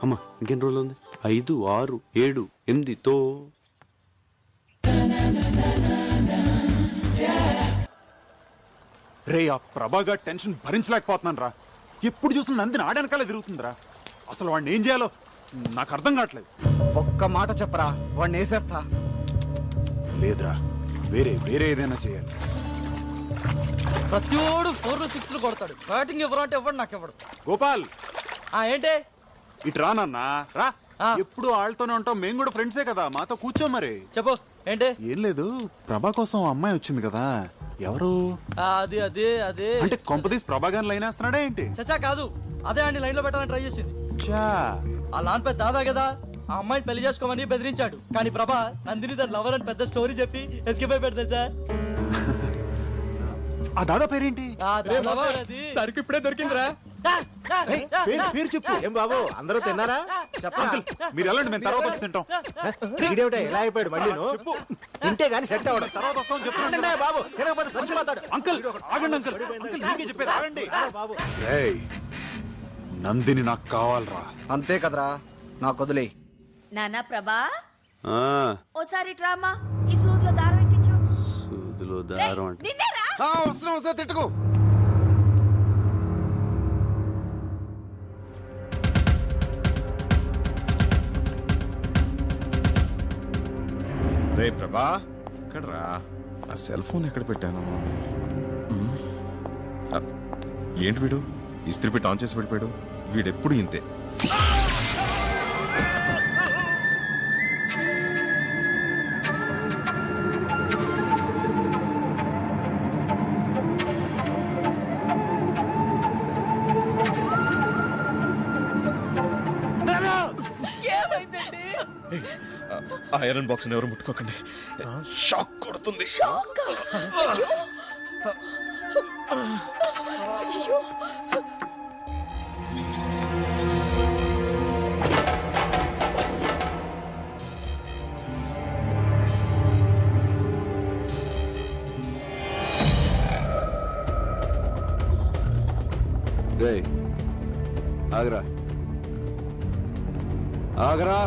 అమ్మా ఇంకెన్ని రోజులు ఉంది? 5, 6, 7, 8తో. రే ఆ ప్రభాగా టెన్షన్ భరించలేకపోతున్నాను రా. ఎప్పుడు చూసిన నందిని ఆడనకాలే తిరుగుతుందిరా. అసలు వాడిని ఏం చేయాలో నాకు అర్థం కావట్లేదు. ఒక్క మాట చెప్పరా, వాడిని వేసేస్తా. లేదురా, వేరే ఏదైనా చేయాలి. ప్రతివాడు 4 6 కొడతాడు. బ్యాటింగ్ ఎవరు అంటే ఎవడు నాకు ఎవడు. గోపాల్ ఏంటి ఇటు రా నాన్న రా. ఎప్పుడు వాళ్ళతోనే ఉంటాం, మేము కూడా ఫ్రెండ్సే కదా, మాతో కూర్చో. మరి చెప్పు ఏంటి? ఏం లేదు, ప్రభా కోసం అమ్మాయి వచ్చింది కదా. ఎవరు? అది అదే అదే అంటే కొంపదీసి ప్రభాగాన్ని లైన్ వేస్తున్నాడా ఏంటి? చచ్చా కాదు, అదే అండి లైన్ లో పెట్టాలని ట్రై చేసింది. ఆ లాన్ పెద్ద దాదా కదా, ఆ అమ్మాయిని పెళ్లి చేసుకోమని బెదిరించాడు. కానీ ప్రభా నందిని తన లవర్ అని పెద్ద స్టోరీ చెప్పి ఎస్కేప్ అయిపోయాడు తెలుసా. ఆ దాదా పేరేంటి? సరుకు ఇప్పుడే దొరికిందిరా. పేరు చెప్పు. ఏం బాబు అందరూ తిన్నారా? అంకుల్ మీరు వెళ్ళండి, మేము తర్వాత వచ్చి తింటాం. వీడేమిటో ఎలా అయిపోయాడు మళ్ళీ? చెప్పు. తింటే గానీ సెట్ అవ్వడం. తర్వాత వస్తాం చెప్పు. బాబు తినకపోతే చచ్చిపోతాడు. అంకుల్ ఆగండి అంకుల్, మీకే చెప్పేది ఆగండి. ఏయ్, నందిని నాకు కావాలరా. అంతే కదరా, నాకు వదిలే. నానా ప్రభా, ఆ, ఓసారి డ్రామా ఈ సూదిలో దారం ఎక్కించు. సూదిలో దారం అంటే నిన్నేరా? వస్తున్నా తిట్టుకో. రే ప్రభా, ఎక్కడ్రా? ఆ సెల్ ఫోన్ ఎక్కడ పెట్టాను? ఏంటి వీడు ఇస్త్రీ పెట్టి ఆన్ చేసి వెళ్ళిపోయాడు? వీడెప్పుడు ఇంతే. ఆ ఐరన్ బాక్స్ ఎవరు ముట్టుకోకండి, షాక్ కొడుతుంది. రేయ్ ఆగరా, ఆగరా.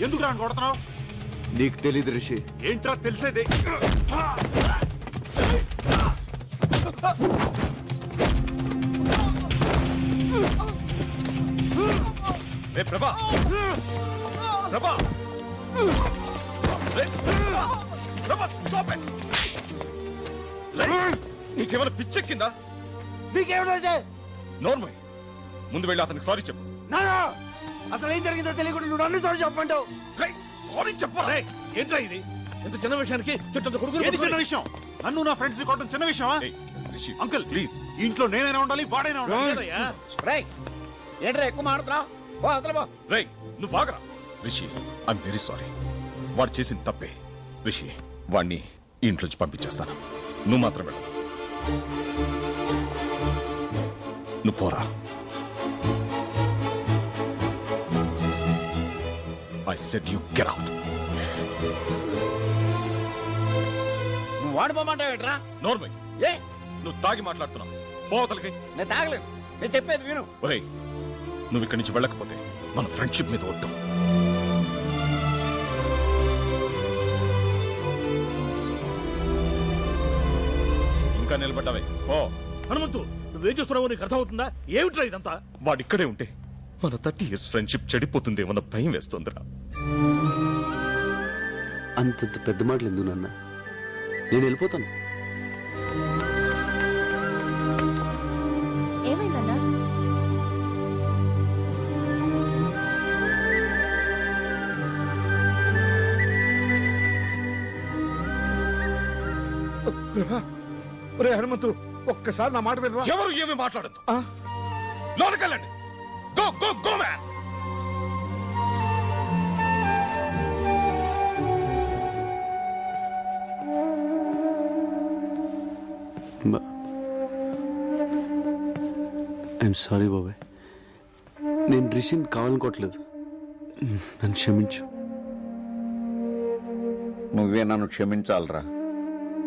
ఎందుకు రాని కొడుతున్నావు? నీకు తెలీదు రిషి. ఏంట్రా తెలిసేది? ప్రభా, ప్రభా, ప్రభా, స్టాప్ ఇట్. నీకేమైనా పిచ్చెక్కిందా? నీకేమిటంటే నోర్మల్, ముందు వెళ్ళి అతనికి సారీ చెప్పు. అసలు ఏం జరిగిందో తెలియకుండా నువ్వు అన్ని సార్లు చెప్పమంటావు. సారీ చెప్పరా? ఏంట్రా ఇది? ఇంత చిన్న విషయానికి ఏది చిన్న విషయం? నన్ను నా ఫ్రెండ్స్ ని కొట్టడం చిన్న విషయమా? అంకుల్ ప్లీజ్, ఇంట్లో నేనైనా ఉండాలి, వాడైనా ఉండాలి. ఏంట్రా ఎక్కువ మాడుతున్నావు? రేయ్ నువ్వు ఆగరా. Rishi, I'm very sorry. వాడు చేసిన తప్పే. రిషి, వాడిని ఇంట్లోంచి పంపించేస్తాను. నువ్వు మాత్రం వెళ్ళు. నువ్వు పోరా. I said you get out. నువ్వు వాడిపోమంటావు ఏంట్రా? నోర్మల్, ఏ నువ్వు తాగి మాట్లాడుతున్నావు. పోతలకి. నేను తాగలేను, నేను చెప్పేది విను. ఒరేయ్, నువ్వు ఇక్కడి నుంచి వెళ్ళకపోతే మన ఫ్రెండ్షిప్ మీద ఒట్టు. ఇంకా నిలబడ్డావే పో. హనుమంతు, నువ్వేం చూస్తున్నావో నీకు అర్థమవుతుందా? ఏమిట్రా ఇదంతా? వాడిక్కడే ఉంటే మన 30 years ఫ్రెండ్షిప్ చెడిపోతుందేమన్న భయం వేస్తుందిరా. అంతంత పెద్ద మాటలు ఎందుకు నాన్న? నేను వెళ్ళిపోతాను. ఏమైందన్నా? ఒరే హనుమంతు, ఒక్కసారి నా మాట వినవా? ఎవరు ఏమి మాట్లాడద్దు. లోనకెళ్ళండి. Go go go man. I'm sorry బాబాయ్, నేను రిషిని కావాలనుకోవట్లేదు. నన్ను క్షమించు. నువ్వే నన్ను క్షమించాలరా.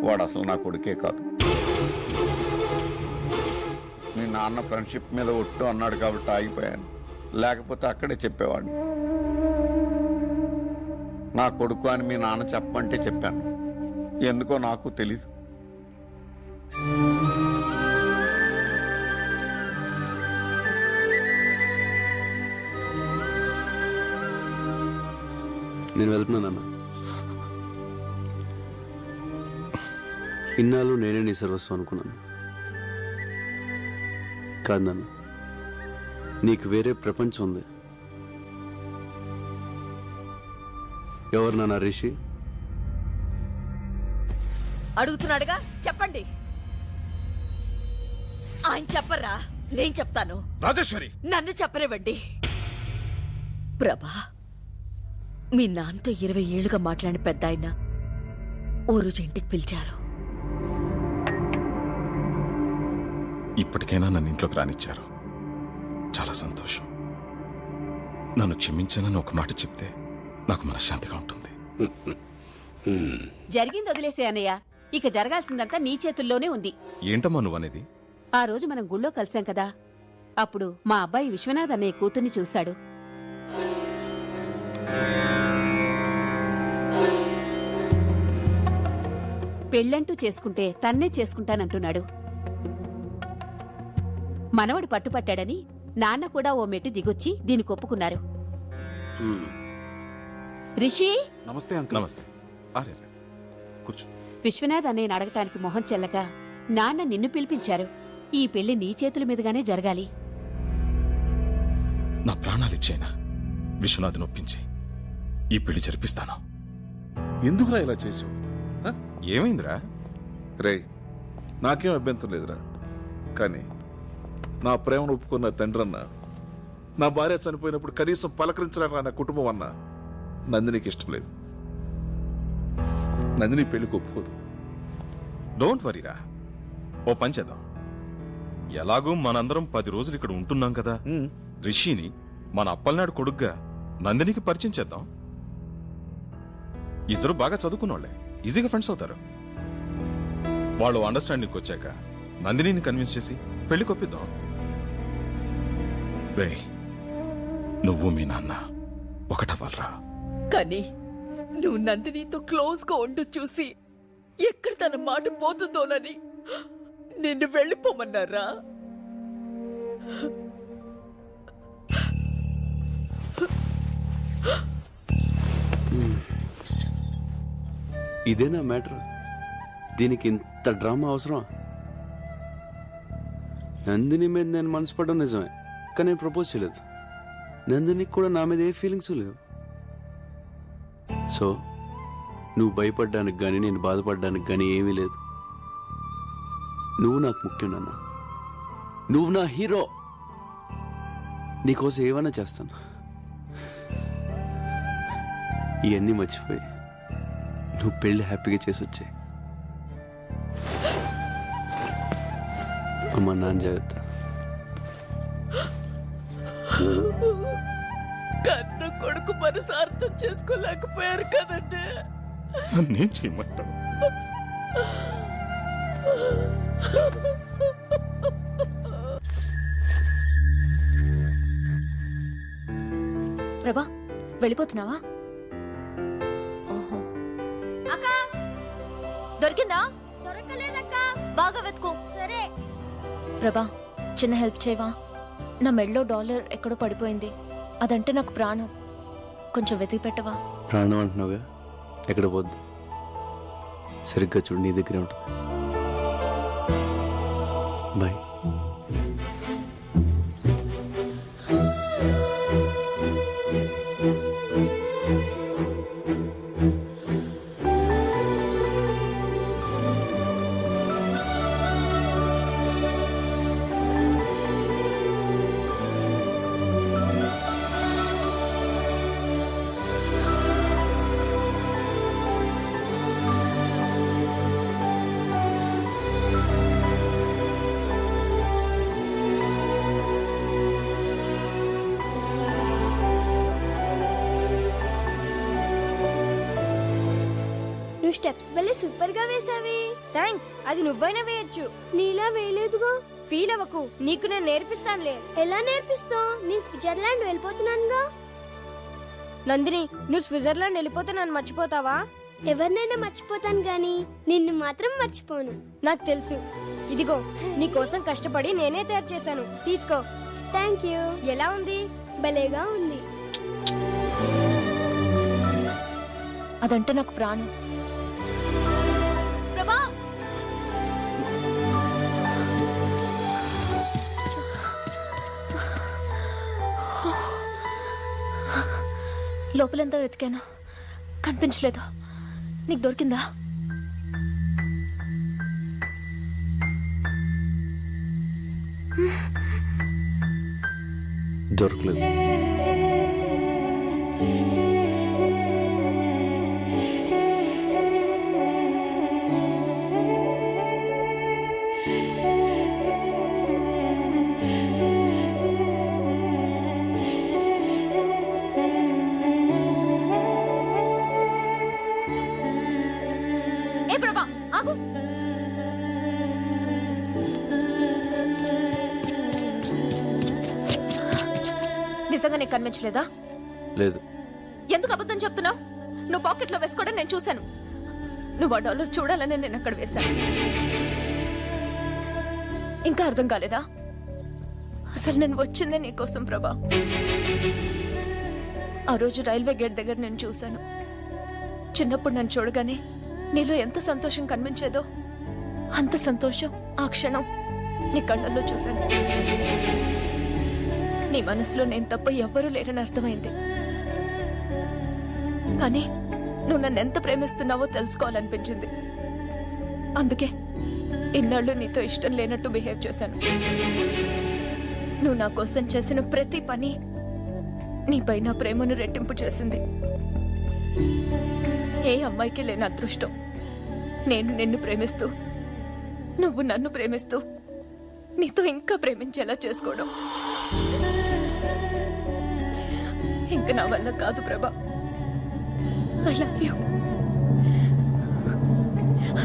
వాడు అసలు నా కొడుకే కాదు. మీ నాన్న ఫ్రెండ్షిప్ మీద ఒట్టు అన్నాడు కాబట్టి ఆగిపోయాను, లేకపోతే అక్కడే చెప్పేవాడిని. నా కొడుకు అని మీ నాన్న చెప్పమంటే చెప్పాను. ఎందుకో నాకు తెలీదు. నేను వెళ్తున్నానన్న. ఇన్నాళ్ళు నేనే నీ సర్వస్వం అనుకున్నాను. కాదు నాన్న, నీకు వేరే ప్రపంచం ఉంది. ఎవరు నాన్న రిషి? అడుగుతున్నాడుగా, చెప్పండి. ఆయన చెప్పరా, నేను చెప్తాను. రాజేశ్వరి, నన్ను చెప్పనివ్వండి. ప్రభా, మీ నాన్నతో 20 ఏళ్లుగా మాట్లాడిన పెద్ద ఆయన ఓ రోజు ఇంటికి పిలిచారు. ఇప్పటికైనా నన్ను ఇంట్లోకి రానిచ్చారు. చాలా సంతోషం. నన్ను క్షమించానని ఒక మాట చెప్తే నాకు మనశ్శాంతిగా ఉంటుంది. జరిగింది వదిలేసే అన్నయ్య. ఇక జరగాల్సిందంతా నీ చేతుల్లోనే ఉంది. ఏంటమ్మా నువ్వనేది? ఆ రోజు మనం గుళ్ళో కలిసాం కదా, అప్పుడు మా అబ్బాయి విశ్వనాథ్ అన్నయ్య కూతుర్ని చూశాడు. పెళ్ళంటూ చేసుకుంటే తన్నే చేసుకుంటానంటున్నాడు. మనవడు పట్టుపట్టాడని నాన్న కూడా ఓ మెట్టు దిగొచ్చి దీనికి ఒప్పుకున్నారు. రిషి, నమస్తే అంకుల్. నమస్తే. అరే కూర్చో. విశ్వనాథ్ అన్నయ్యని అడగటానికి మొహం చెల్లక నాన్న నిన్ను పిలిపించారు. ఈ పెళ్లి నీ చేతుల మీదుగానే జరగాలి. నా ప్రాణాలు ఇచ్చేనా విశ్వనాథ్ని ఒప్పించి ఈ పెళ్లి జరిపిస్తాను. ఎందుకురా ఇలా చేసావు? ఏమైందిరా? రే, నాకేం అభ్యంతరం లేదురా. కానీ నా ప్రేమను ఒప్పుకున్న తండ్రన్న, నా భార్య చనిపోయినప్పుడు కనీసం పలకరించలేరా నా కుటుంబం అన్న నందినికి ఇష్టం లేదు. నందిని పెళ్లికి ఒప్పుకోదు. డోంట్ వరీరా, ఓ పని చేద్దాం. ఎలాగూ మనందరం 10 రోజులు ఇక్కడ ఉంటున్నాం కదా, రిషిని మన అప్పలనాడు కొడుగ్గా నందినికి పరిచయం చేద్దాం. ఇద్దరు బాగా చదువుకున్నోళ్లే, ఈజీగా ఫ్రెండ్స్ అవుతారు. వాళ్ళు అండర్స్టాండింగ్కి వచ్చాక నందినిని కన్విన్స్ చేసి పెళ్లి కొప్పిద్దాం. రే, నువ్వు మీ నాన్న ఒకటవ్వాలరా. కానీ నువ్వు నందినితో క్లోజ్ గా ఉంటూ చూసి ఎక్కడ తన మాట పోతుందోనని నిన్ను వెళ్ళిపోమన్నారా? ఇదేనా మ్యాటర్? దీనికి ఇంత డ్రామా అవసరం? నందిని మీద నేను మనసు పడడం నిజమే, కానీ నేను ప్రపోజ్ చేయలేదు. నందినికి కూడా నా మీద ఏ ఫీలింగ్స్ లేవు. సో నువ్వు భయపడ్డానికి కానీ నేను బాధపడడానికి కానీ ఏమీ లేదు. నువ్వు నాకు ముఖ్యం నాన్న. నువ్వు నా హీరో. నీకోసం ఏమైనా చేస్తాను. ఇవన్నీ మర్చిపోయి నువ్వు పెళ్లి హ్యాపీగా చేసి వచ్చాయి. అమ్మ, నాన్న జాగ్రత్త. కన్న కొడుకు మనసు అర్థం చేసుకోలేకపోయారు కదండి. నన్నేం చేయమంటావు? ప్రభా, వెళ్ళిపోతున్నావా? అక్కా, దొరికిందా? దొరకలేదక్కా. బాగా వెతుకో. సరే. ప్రభా, చిన్న హెల్ప్ చేయవా? నా మెడలో డాలర్ ఎక్కడో పడిపోయింది. అదంటే నాకు ప్రాణం. కొంచెం వెతికి పెట్టవా? ప్రాణం అంటున్నావుగా, ఎక్కడ పోద్దు. సరిగ్గా చూడు, నీ దగ్గరే ఉంటుంది. బాయ్. నువ్వు స్టెప్స్ భలే సూపర్ గా వేసావి. థ్యాంక్స్. అది నువ్వైనా వేయొచ్చు. నీలా వేయలేదుగా. ఫీల్ అవ్వకు, నీకు నేను నేర్పిస్తానులే. ఎలా నేర్పిస్తావు? నేను స్విట్జర్లాండ్ వెళ్ళిపోతున్నానుగా. నందిని, నువ్వు స్విట్జర్లాండ్ వెళ్ళిపోతే నన్ను మర్చిపోతావా? ఎవరినైనా మర్చిపోతాను గాని నిన్ను మాత్రం మర్చిపోను. నాకు తెలుసు. ఇదిగో నీ కోసం కష్టపడి నేనే తయారు చేశాను, తీసుకో. Thank you. ఎలా ఉంది? భలేగా ఉంది. అదంటే నాకు ప్రాణం. ప్రభా, లోపలంతా వెతికాను, కనిపించలేదు. నీకు దొరికిందా? దొరకలేదు. ఏ ప్రభా, ఆగు. నిజంగా నీకు కనిపించలేదా? లేదు. ఎందుకు అబద్ధం చెప్తున్నావు? నువ్వు పాకెట్లో వేసుకోవడం నేను చూశాను. నువ్వు ఆ డాలర్ చూడాలని నేను అక్కడ వేశాను. ఇంకా అర్థం కాలేదా? అసలు నేను వచ్చిందే నీకోసం ప్రభా. ఆ రోజు రైల్వే గేట్ దగ్గర నేను చూశాను. చిన్నప్పుడు నన్ను చూడగానే నీలో ఎంత సంతోషం కనిపించేదో అంత సంతోషం ఆ క్షణం నీ కళ్ళల్లో చూశాను. నీ మనసులో నేను తప్ప ఎవ్వరూ లేరని అర్థమైంది. కానీ నువ్వు నన్ను ఎంత ప్రేమిస్తున్నావో తెలుసుకోవాలనిపించింది. అందుకే ఇన్నాళ్ళు నీతో ఇష్టం లేనట్టు బిహేవ్ చేశాను. నువ్వు నా కోసం చేసిన ప్రతి పని నీపై నా ప్రేమను రెట్టింపు చేసింది. ఏ అమ్మాయికి లేని అదృష్టం నేను నిన్ను ప్రేమిస్తూ, నువ్వు నన్ను ప్రేమిస్తూ, నీతో ఇంకా ప్రేమించేలా చేసుకోవడం. ఇంక నా వల్ల కాదు ప్రభా. I love you.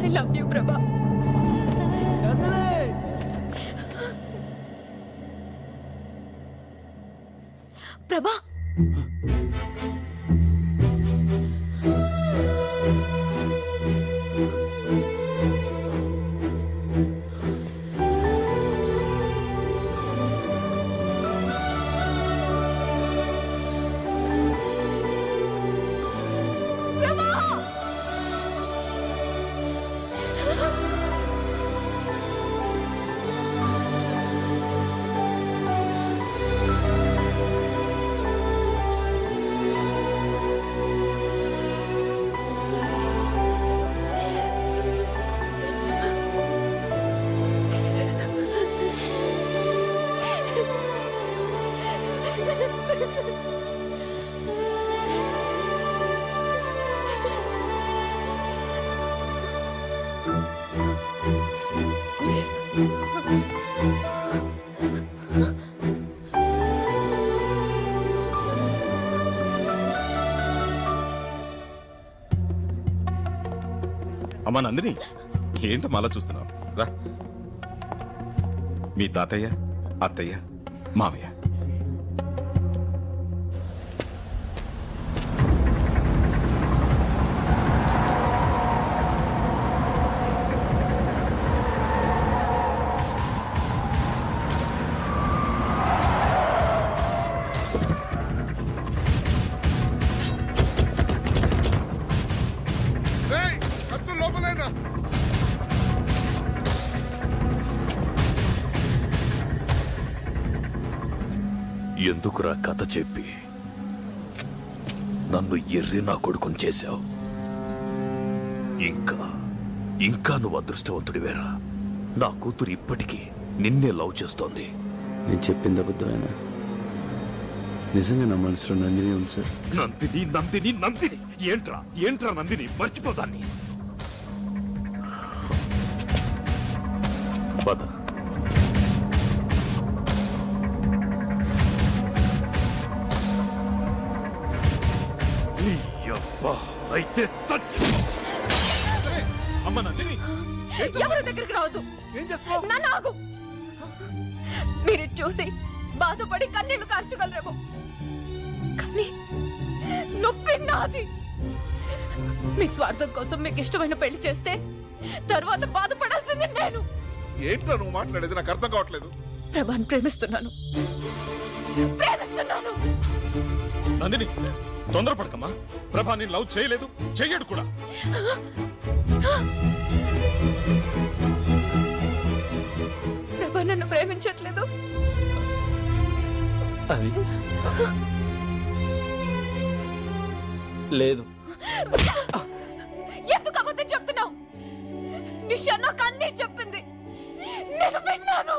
I love you ప్రభా. ప్రభా, అమ్మా నందిని, ఏంటమ్మా అలా చూస్తున్నావు? రా. మీ తాతయ్య, అత్తయ్య, మావయ్య. ఎందుకురా కథ చెప్పి నన్ను ఎర్రి నా కొడుకుని చేశావు? ఇంకా నువ్వు అదృష్టవంతుడివేరా. నా కూతురు ఇప్పటికీ నిన్నే లవ్ చేస్తోంది. నేను చెప్పింది అబద్ధమేనా? నిజంగా నా మనసులో నందిని ఉంది సార్. నందిని నందిని నందిని ఏంట్రా నందిని, మర్చిపోదాన్ని. పద. అయితే అమ్మ నందిని ఎవరి దగ్గరికి రావద్దు. ఏం చేస్తావు? నన్ను ఆగు. మీరు చూసి బాధపడి కన్నీళ్లు కార్చగలరేమో, కానీ నొప్పి నాది. మీ స్వార్థం కోసం మీకు ఇష్టమైన పెళ్లి చేస్తే తర్వాత బాధపడాల్సింది నేను. ఏంటో నువ్వు మాట్లాడేది నాకు అర్థం కావట్లేదు. ప్రభాని ప్రేమిస్తున్నాను. నందిని తొందరపడకమ్మా. ప్రభా నేను లవ్ చేయలేదు, చెయ్యడు కూడా. ప్రభా నన్ను ప్రేమించట్లేదు. అవి లేదు. ఎందుకు అబద్ధం చెప్తున్నావు? నిషా నాకు అన్నీ చెప్పింది, నేను విన్నాను.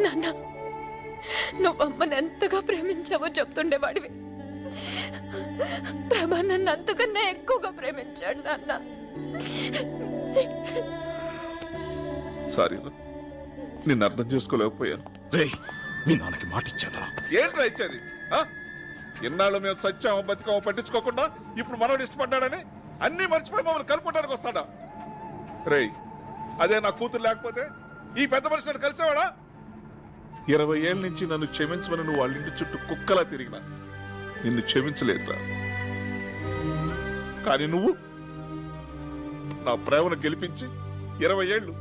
నాన్న, నువ్వు అమ్మని ఎంతగా ప్రేమించావో చెప్తుండేవాడివి. ప్రభా నన్ను అంతకన్నా ఎక్కువగా ప్రేమించాడు నాన్న. సారీ, నిన్ను అర్థం చేసుకోలేకపోయాను. రే మీ నాన్నకి మాటిచ్చానరా? ఏంట్రా ఇచ్చేది? ఇన్నాళ్ళు మేము సత్యామో బతికామో పట్టించుకోకుండా ఇప్పుడు మనోడు ఇష్టపడ్డాడని అన్ని మర్చిపోయి మమ్మల్ని కలుపుకోవడానికి వస్తాడా? రేయ్, అదే నా కూతురు లేకపోతే ఈ పెద్ద మనిషిని కలిసేవాడా? 20 ఏళ్ళ నుంచి నన్ను క్షమించమని నువ్వు వాళ్ళ ఇంటి చుట్టూ కుక్కలా తిరిగినా నిన్ను క్షమించలేదురా. కానీ నువ్వు నా ప్రేమను గెలిపించి 20 ఏళ్ళు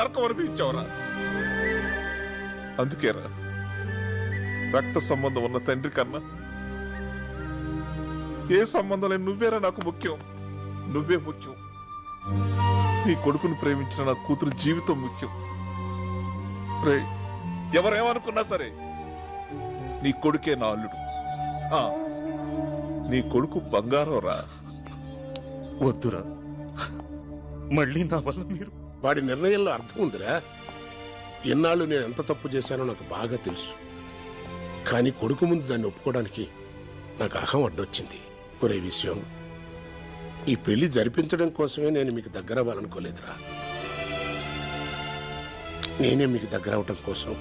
నరకం అనిపించావురా. అందుకేరా రక్త సంబంధం ఉన్న తండ్రి కన్నా ఏ సంబంధం లేని నువ్వేరా నాకు ముఖ్యం. నువ్వే ముఖ్యం. నీ కొడుకును ప్రేమించిన నా కూతురు జీవితం ముఖ్యం. రే, ఎవరేమనుకున్నా సరే నీ కొడుకే నా అల్లుడు. నీ కొడుకు బంగారం రా. వద్దురా, మళ్ళీ నా వల్ల మీరు. వాడి నిర్ణయంలో అర్థం ఉందిరా. ఎన్నాళ్ళు నేను ఎంత తప్పు చేశానో నాకు బాగా తెలుసు. కానీ కొడుకు ముందు దాన్ని ఒప్పుకోవడానికి నాకు అహం అడ్డొచ్చింది. ఒరే విషయం, ఈ పెళ్లి జరిపించడం కోసమే నేను మీకు దగ్గర అవ్వాలనుకోలేదురా. నేనే మీకు దగ్గర అవటం కోసం,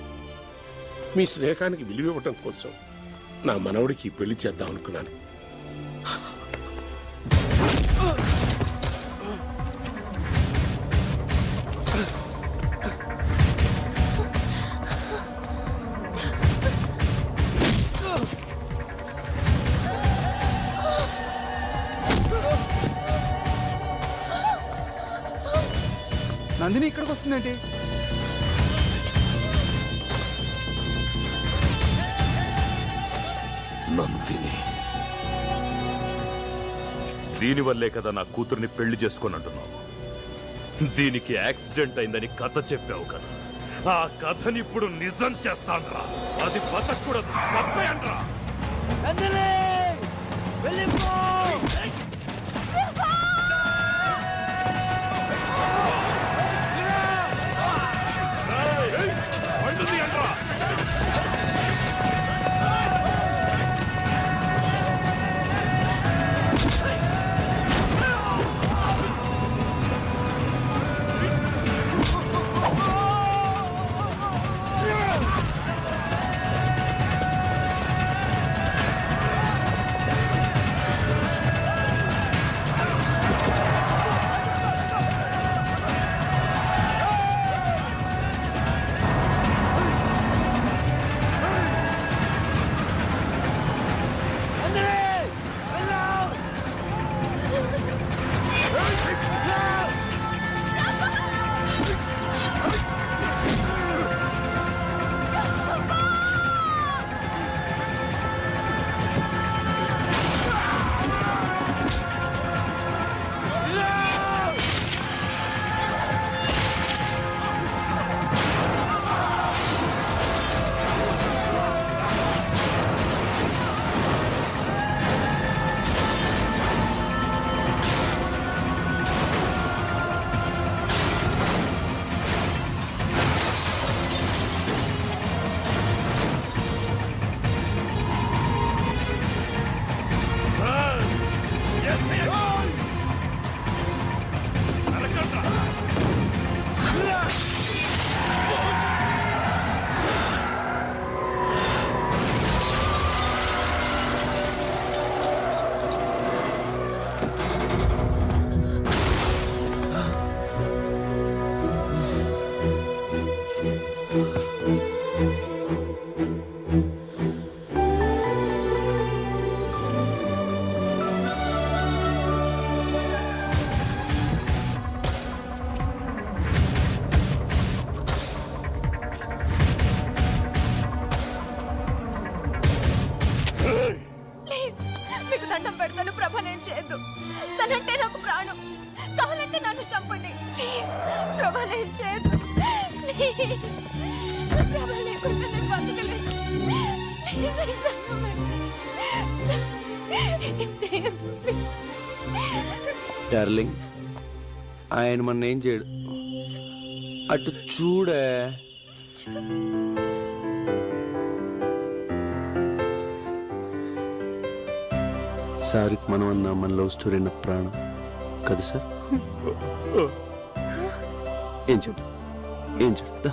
మీ స్నేహానికి విలువ ఇవ్వటం కోసం నా మనవడికి ఈ పెళ్లి చేద్దాం అనుకున్నాను. నందిని ఇక్కడికి వస్తుందేంటి? నందిని, దీనివల్లే కదా నా కూతుర్ని పెళ్లి చేసుకొని అంటున్నావు. దీనికి యాక్సిడెంట్ అయిందని కథ చెప్పావు కదా, ఆ కథని ఇప్పుడు నిజం చేస్తాన్రా. అది బతకూడదు, చంపేయండ్రా. మీకు దండం పెడతాను ప్రభా, నేను చేయొద్దు. తనంటే నాకు ప్రాణం. కావాలంటే నన్ను చంపండి ప్లీజ్. ప్రభా నేను చేయొద్దు. ప్లీజ్. ప్రభా లేకుండా నేను బతకలేను. ప్లీజ్, నాకు దండం పెట్టండి. డార్లింగ్, ఆయన మన ఏం చేయడు. అటు చూడే. సార్కి మనం అన్న మన లవ్ స్టోరీ అన్న ప్రాణం కదా సార్? ఏం చూడు, ఏం చూడు.